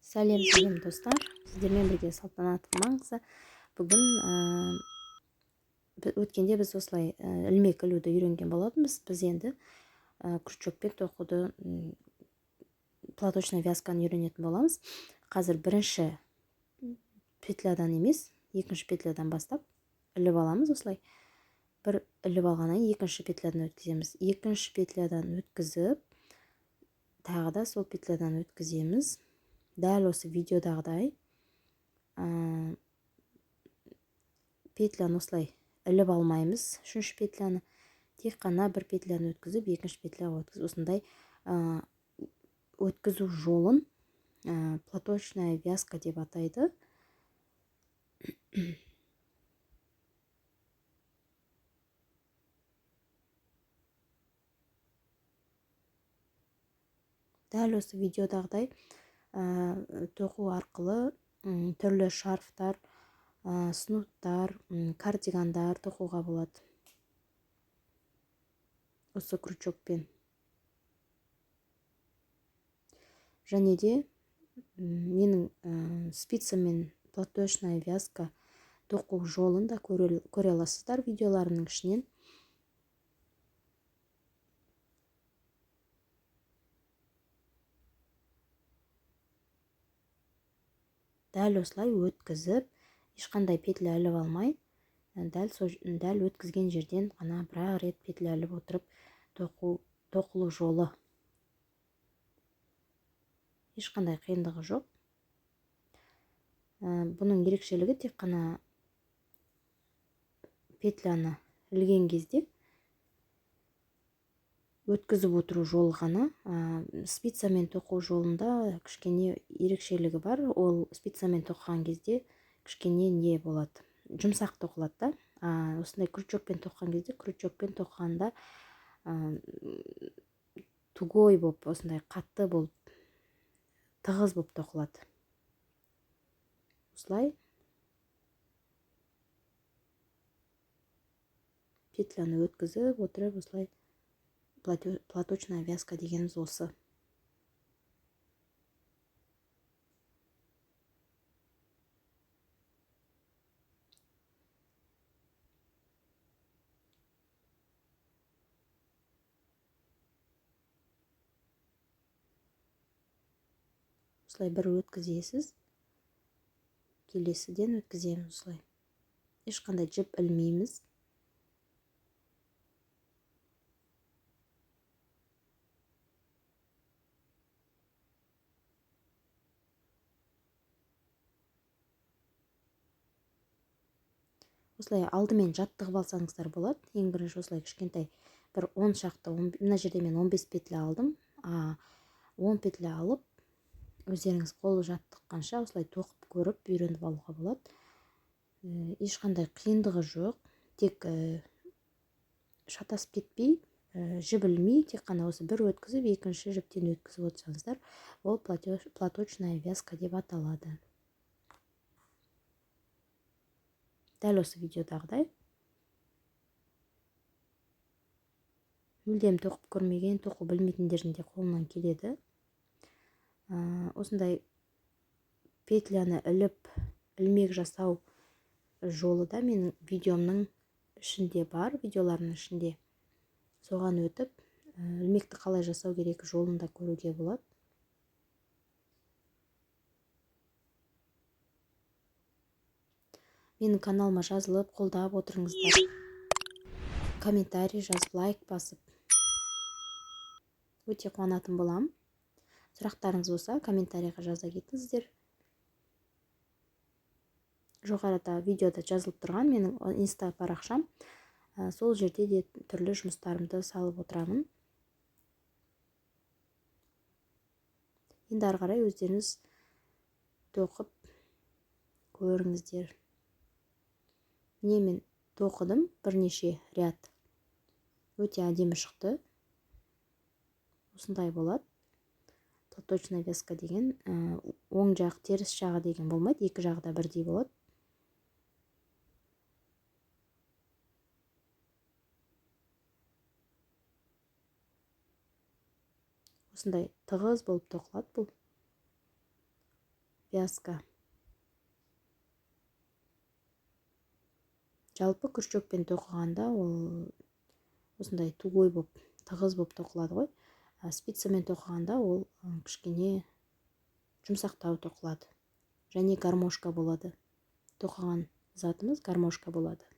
Сәлем достар, сіздермен бірге Салтанат Маңғызы. Бүгін өткенде біз осылай ілмек ілуді үйренген болатынбыз. Біз енді крючокпен тоқуды, платочный вязканы үйренетін боламыз. Қазір бірінші петлядан емес, екінші петлядан бастап іліп аламыз. Осылай бір іліп алғаннан кейін екінші петлядан өткіземіз. Екінші петлядан өткізіп, тағы да сол петлядан өткіземіз. Дәл осы видеодағыдай петляны осылай іліп алмаймыз. Үшінші петляны тек қана бір петляны өткізіп, екінші петляға өткізіп, осындай өткізу жолын платочная вязка деп атайды. Дәл осы видеодағыдай тоқу арқылы түрлі шарфтар, снуттар, кардигандар тоқуға болады. Осы крючокпен. Және де менің спицамен платочная вязка тоқу жолын да көре аласыздар видеоларымның ішінен. Дәл осылай өткізіп, ешқандай петля іліп алмай, дәл өткізген жерден ғана бір рет петля іліп отырып тоқылу жолы. Ешқандай қиындығы жоқ. Бұның ерекшелігі тек қана петляны ілген кезде өткізіп отыру жолы ғана. Спицамен тоқу жолында кішкене ерекшелігі бар. Ол спицамен тоққан кезде кішкене не болады? Жұмсақ тоқылады да. Осындай крючокпен тоққан кезде, крючокпен тоққанда тугой болып, осындай қатты болып, тығыз болып тоқылады. Осылай петляны өткізіп отырып, осылай платочная вязка дегеніміз осы. Осылай бір өткізесіз, келесіден өткіземіз осылай. Ешқандай жіп ілмейміз. Осылай алдымен жаттығып алсаңыздар болады. Ең бірінші осылай кішкентай бір 10 шақты, мына жерде мен 15 петля алдым. 10 петля алып, өздеріңіз қолы жаттыққанша осылай тоқып көріп, үйреніп алуға болады. Ешқандай қиындығы жоқ. Тек шатасып кетпей, жіп ілмей, тек қана осы бір өткізіп, екінші жіптен өткізіп отырсаңыздар, ол платочная вязка деп аталады. Дәл осы видеодағыдай. Мүлдем тоқып көрмеген, тоқу білмейтіндердің де қолынан келеді. Осындай петляны іліп, ілмек жасау жолы да менің видеомның ішінде бар, видеоларының ішінде. Соған өтіп, ілмекті қалай жасау керек жолында көруге болады. Менің каналыма жазылып, қолдап отырыңыздар. Комментарий жазып, лайк басып. Өте қуанатын болам. Сұрақтарыңыз болса, комментарийға жаза кетіңіздер. Жоғарыда видеода жазылып тұрған менің инста парақшам. Сол жерде де түрлі жұмыстарымды салып отырамын. Енді ары қарай өздеріңіз тоқып көріңіздер. Міне мен тоқыдым бірнеше ряд. Өте әдемі шықты. Осындай болады. Платочная вязка деген оң жақ, теріс жағы деген болмайды. Екі жағы да бірдей болады. Осындай тығыз болып тоқылады бұл. вязка. Жалпы күршөкпен тоқығанда ол осындай тугой боп, тығыз боп тоқылады ғой. Спицамен тоқығанда ол кішкене жұмсақтау тоқылады. Және гармошка болады. Тоқыған затымыз гармошка болады.